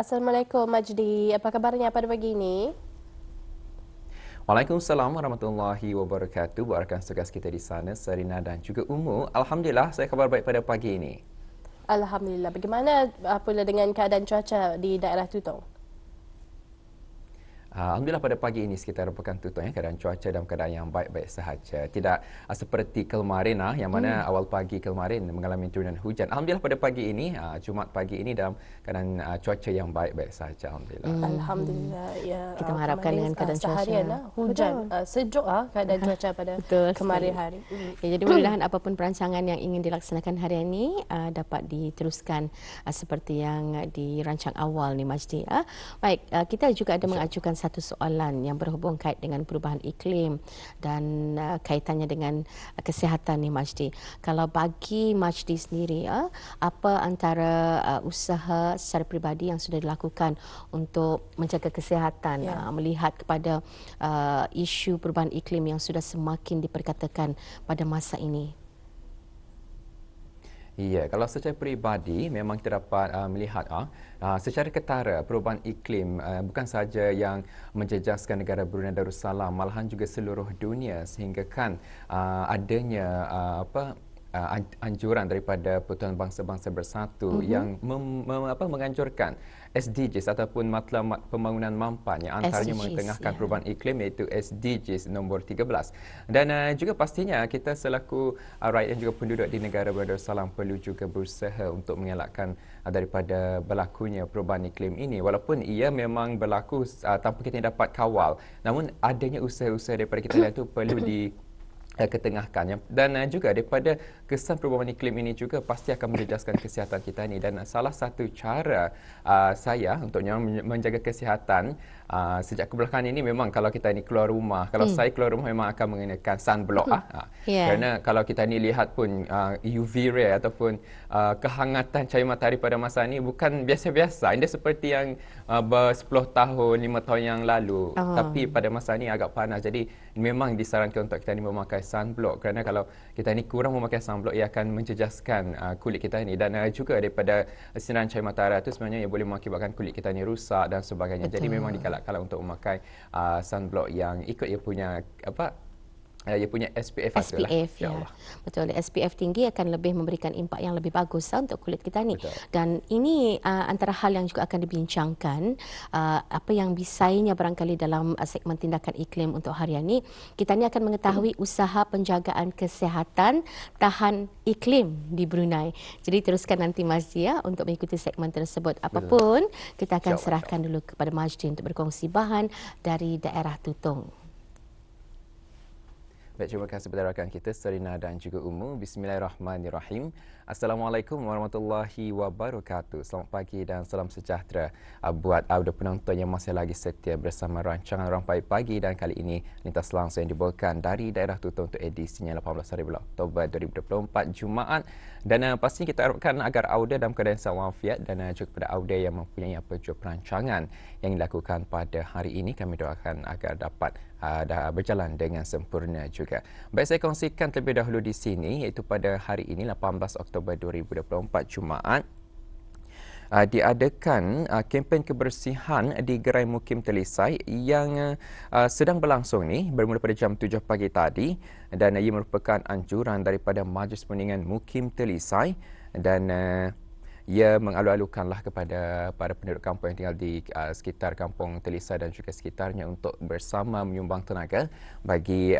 Assalamualaikum Majdi, apa kabarnya pada pagi ini? Waalaikumsalam warahmatullahi wabarakatuh. Buat rakan tugas kita di sana, Sarina dan juga Umu. Alhamdulillah, saya khabar baik pada pagi ini. Alhamdulillah. Bagaimana pula dengan keadaan cuaca di daerah Tutong? Alhamdulillah pada pagi ini sekitar pekan tutup keadaan cuaca dalam keadaan yang baik-baik sahaja. Tidak seperti kemarin yang mana awal pagi kemarin mengalami turunan hujan. Alhamdulillah pada pagi ini, Jumaat pagi ini dalam keadaan cuaca yang baik-baik sahaja. Alhamdulillah. Alhamdulillah. Ya, Kita mengharapkan kemarin dengan keadaan seharian cuaca hujan, sejuk keadaan cuaca pada betul kemarin sekali. hari. Ya, jadi mudah-mudahan apapun perancangan yang ingin dilaksanakan hari ini dapat diteruskan seperti yang dirancang awal ni Majdi. Baik, kita juga ada mengajukan satu soalan yang berhubung kait dengan perubahan iklim dan kaitannya dengan kesihatan ni Majdi. Kalau bagi Majdi sendiri, apa antara usaha secara peribadi yang sudah dilakukan untuk menjaga kesihatan melihat kepada isu perubahan iklim yang sudah semakin diperkatakan pada masa ini? Ya, kalau secara peribadi memang kita dapat melihat secara ketara perubahan iklim bukan sahaja yang menjejaskan negara Brunei Darussalam, malahan juga seluruh dunia sehingga kan adanya anjuran daripada Persatuan Bangsa-Bangsa Bersatu yang menganjurkan SDGs ataupun Matlamat Pembangunan Mampan yang antaranya mengetengahkan perubahan iklim iaitu SDGs nombor 13. Dan juga pastinya kita selaku rakyat dan juga penduduk di negara Brunei Darussalam perlu juga berusaha untuk mengelakkan daripada berlakunya perubahan iklim ini. Walaupun ia memang berlaku tanpa kita dapat kawal, namun adanya usaha-usaha daripada kita itu perlu ketengahkan dan juga daripada kesan perubahan iklim ini juga pasti akan menjejaskan kesihatan kita ini. Dan salah satu cara saya untuk menjaga kesihatan sejak kebelakangan ini memang kalau kita ini keluar rumah, kalau saya keluar rumah memang akan mengenakan sunblock kerana kalau kita ni lihat pun UV ray ataupun kehangatan cahaya matahari pada masa ini bukan biasa-biasa. Ini seperti yang 10 tahun, 5 tahun yang lalu, tapi pada masa ini agak panas. Jadi memang disarankan untuk kita ni memakai sunblock kerana kalau kita ni kurang memakai sunblock ia akan menjejaskan kulit kita ni dan juga daripada sinaran cahaya matahari itu sebenarnya ia boleh mengakibatkan kulit kita ni rusak dan sebagainya. Betul. Jadi memang digalakkan untuk memakai sunblock yang ikut ia punya ia punya SPF ya. Betul, SPF tinggi akan lebih memberikan impak yang lebih bagus untuk kulit kita ni. Betul. Dan ini antara hal yang juga akan dibincangkan apa yang bisainya barangkali dalam segmen tindakan iklim untuk harian ini. Kita ni akan mengetahui usaha penjagaan kesihatan tahan iklim di Brunei. Jadi teruskan nanti Majdi untuk mengikuti segmen tersebut. Apapun kita akan serahkan dulu kepada Majdi untuk berkongsi bahan dari daerah Tutong. Baik, terima kasih kepada rakan kita Sarina dan juga Umu. Bismillahirrahmanirrahim. Assalamualaikum warahmatullahi wabarakatuh. Selamat pagi dan salam sejahtera buat penonton yang masih lagi setia bersama rancangan Rampai Pagi, dan kali ini lintas langsung yang dibawakan dari daerah Tutong untuk edisinya 18 hari bulan Oktober 2024 Jumaat. Dan pastinya kita harapkan agar audio dalam keadaan walafiat dan juga kepada audio yang mempunyai perancangan yang dilakukan pada hari ini kami doakan agar dapat berjalan dengan sempurna juga. Baik, saya kongsikan terlebih dahulu di sini iaitu pada hari ini 18 Oktober 2024 Jumaat diadakan kempen kebersihan di Gerai Mukim Telisai yang sedang berlangsung ni bermula pada jam 7 pagi tadi, dan ia merupakan anjuran daripada Majlis Perundingan Mukim Telisai dan ia mengalu-alukanlah kepada para penduduk kampung yang tinggal di sekitar kampung Telisai dan juga sekitarnya untuk bersama menyumbang tenaga bagi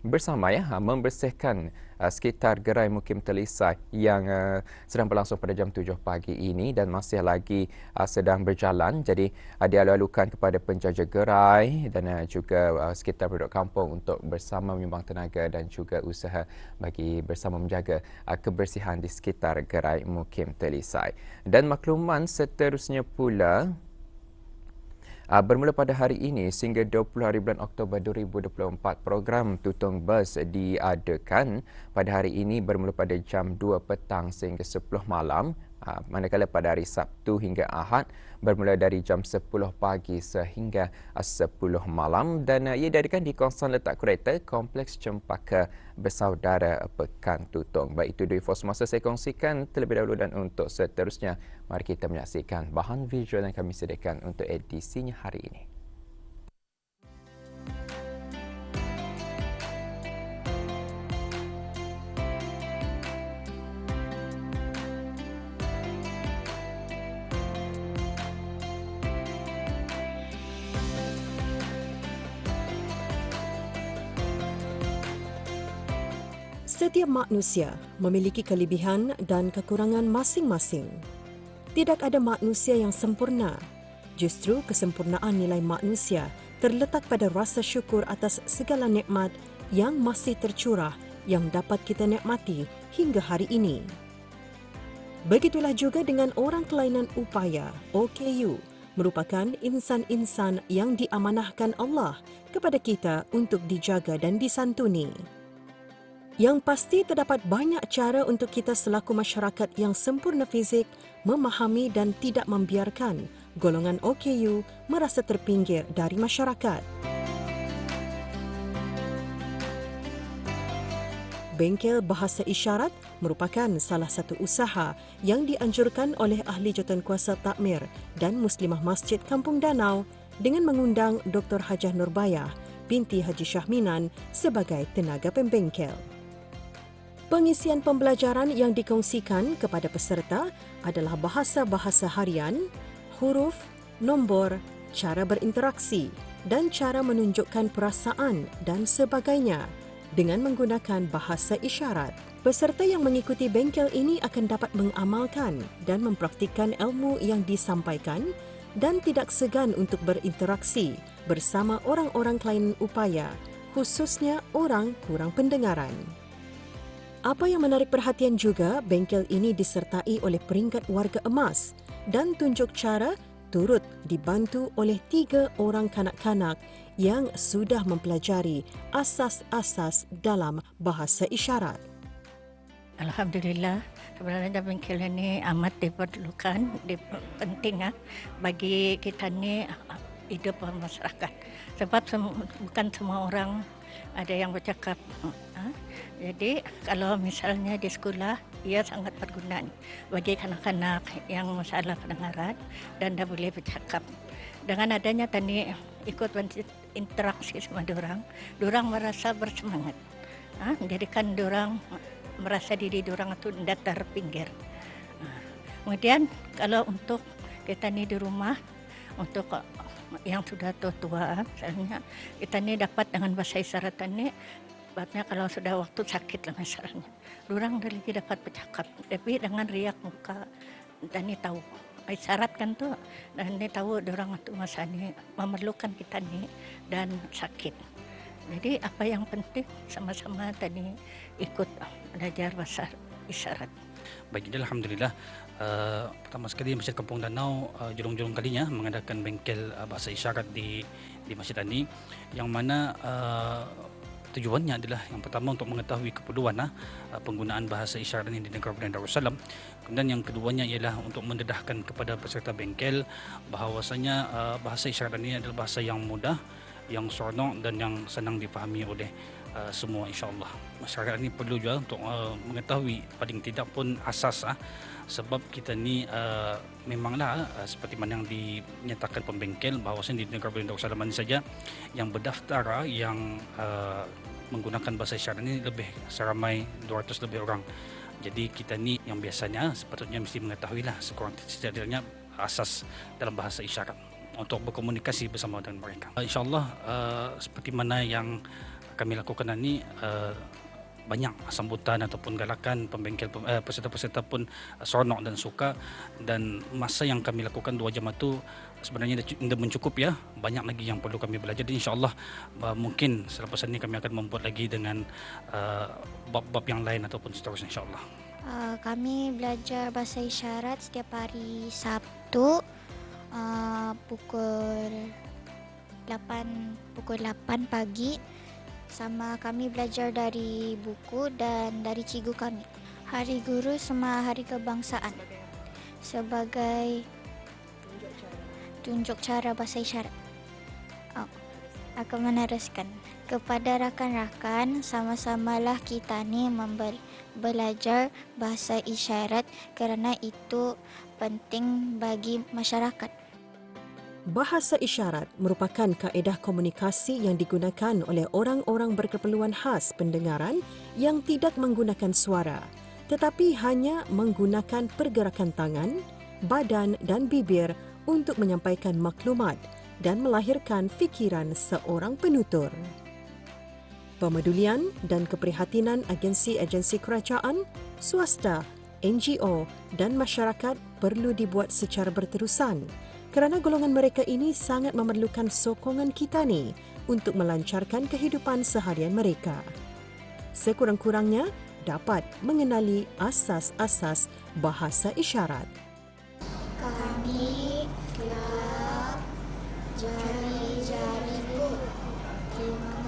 bersama membersihkan sekitar Gerai Mukim Telisai yang sedang berlangsung pada jam 7 pagi ini dan masih lagi sedang berjalan. Jadi dialu-alukan kepada penjaja gerai dan juga sekitar penduduk kampung untuk bersama menyumbang tenaga dan juga usaha bagi bersama menjaga kebersihan di sekitar Gerai Mukim Telisai. Dan makluman seterusnya pula, bermula pada hari ini sehingga 20 hari bulan Oktober 2024, program Tutong Bus diadakan pada hari ini bermula pada jam 2 petang sehingga 10 malam Manakala pada hari Sabtu hingga Ahad bermula dari jam 10 pagi sehingga 10 malam dan ia diadakan di kawasan letak kereta Kompleks Cempaka Bersaudara Pekan Tutong. Baik itu dua informasi saya kongsikan terlebih dahulu dan untuk seterusnya mari kita menyaksikan bahan visual yang kami sediakan untuk edisinya hari ini. Setiap manusia memiliki kelebihan dan kekurangan masing-masing. Tidak ada manusia yang sempurna. Justru kesempurnaan nilai manusia terletak pada rasa syukur atas segala nikmat yang masih tercurah yang dapat kita nikmati hingga hari ini. Begitulah juga dengan orang kelainan upaya, OKU, merupakan insan-insan yang diamanahkan Allah kepada kita untuk dijaga dan disantuni. Yang pasti terdapat banyak cara untuk kita selaku masyarakat yang sempurna fizik memahami dan tidak membiarkan golongan OKU merasa terpinggir dari masyarakat. Bengkel Bahasa Isyarat merupakan salah satu usaha yang dianjurkan oleh ahli jawatankuasa takmir dan Muslimah Masjid Kampung Danau dengan mengundang Dr. Hajah Nurbayah binti Haji Syahminan sebagai tenaga pembengkel. Pengisian pembelajaran yang dikongsikan kepada peserta adalah bahasa-bahasa harian, huruf, nombor, cara berinteraksi dan cara menunjukkan perasaan dan sebagainya dengan menggunakan bahasa isyarat. Peserta yang mengikuti bengkel ini akan dapat mengamalkan dan mempraktikkan ilmu yang disampaikan dan tidak segan untuk berinteraksi bersama orang-orang kelainan upaya, khususnya orang kurang pendengaran. Apa yang menarik perhatian juga, bengkel ini disertai oleh peringkat warga emas dan tunjuk cara turut dibantu oleh 3 orang kanak-kanak yang sudah mempelajari asas-asas dalam bahasa isyarat. Alhamdulillah, sebenarnya bengkel ini amat diperlukan, penting bagi kita ni hidup masyarakat. Sebab bukan semua orang ada yang bercakap. Jadi kalau misalnya di sekolah, ia sangat berguna bagi kanak-kanak yang masalah pendengaran dan dah boleh bercakap. Dengan adanya tadi ikut interaksi sama dorang merasa bersemangat. Jadikan dorang merasa diri dorang itu tidak terpinggir. Kemudian kalau untuk kita ni di rumah, untuk yang sudah tua-tua, misalnya kita ni dapat dengan bahasa isyarat ni. Sebabnya kalau sudah waktu sakit lah misalnya, dorang dah lagi dapat bercakap. Tapi dengan riak muka, dan ni tahu. Isyarat kan tu, dan ni tahu dorang itu masa ni memerlukan kita ni dan sakit. Jadi apa yang penting sama-sama tadi ikut belajar bahasa isyarat. Baik, jadi Alhamdulillah pertama sekali Masjid Kampung Danau julung-julung kalinya mengadakan bengkel bahasa isyarat di Masjid ini, yang mana tujuannya adalah yang pertama untuk mengetahui keperluan penggunaan bahasa isyarat ini di negara Brunei Darussalam. Kemudian yang keduanya ialah untuk mendedahkan kepada peserta bengkel bahawasanya bahasa isyarat ini adalah bahasa yang mudah, yang seronok dan yang senang dipahami oleh semua, insya-Allah. Masyarakat ini perlu juga untuk mengetahui paling tidak pun asas sebab kita ni memanglah seperti mana yang dinyatakan pembengkel bahawasanya di negara Brunei Darussalam ini saja yang berdaftar yang menggunakan bahasa isyarat ini lebih seramai 200 lebih orang. Jadi kita ni yang biasanya sepatutnya mesti mengetahuilah sekurang-kurangnya asas dalam bahasa isyarat untuk berkomunikasi bersama dengan mereka. InsyaAllah seperti mana yang kami lakukan ini, banyak sambutan ataupun galakan pembengkel peserta-peserta pun seronok dan suka, dan masa yang kami lakukan 2 jam itu sebenarnya tidak mencukup ya. Banyak lagi yang perlu kami belajar, dan insya-Allah mungkin selepas ini kami akan membuat lagi dengan bab-bab yang lain ataupun seterusnya, insya-Allah. Kami belajar bahasa isyarat setiap hari Sabtu pukul 8 pagi. Sama kami belajar dari buku dan dari cikgu kami. Hari Guru sama Hari Kebangsaan. sebagai tunjuk cara bahasa isyarat. Akan meneruskan kepada rakan-rakan, sama-samalah kita ni belajar bahasa isyarat kerana itu penting bagi masyarakat. Bahasa isyarat merupakan kaedah komunikasi yang digunakan oleh orang-orang berkeperluan khas pendengaran yang tidak menggunakan suara, tetapi hanya menggunakan pergerakan tangan, badan dan bibir untuk menyampaikan maklumat dan melahirkan fikiran seorang penutur. Pemedulian dan keprihatinan agensi-agensi kerajaan, swasta, NGO dan masyarakat perlu dibuat secara berterusan kerana golongan mereka ini sangat memerlukan sokongan kita ni untuk melancarkan kehidupan seharian mereka. Sekurang-kurangnya dapat mengenali asas-asas bahasa isyarat. Kami kelab jari-jariku. Terima